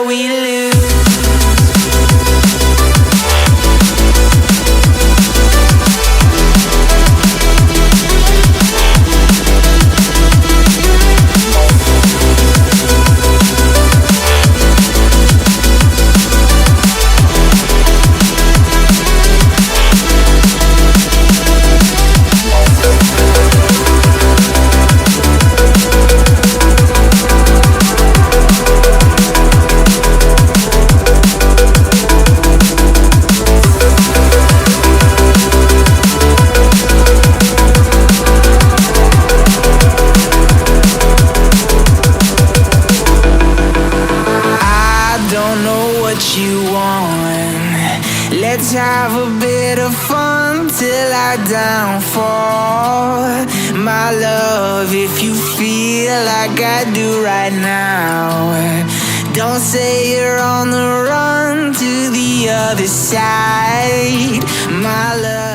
we lose. Let's have a bit of fun till our downfall. My love, if you feel like I do right now, don't say you're on the run to the other side. My love.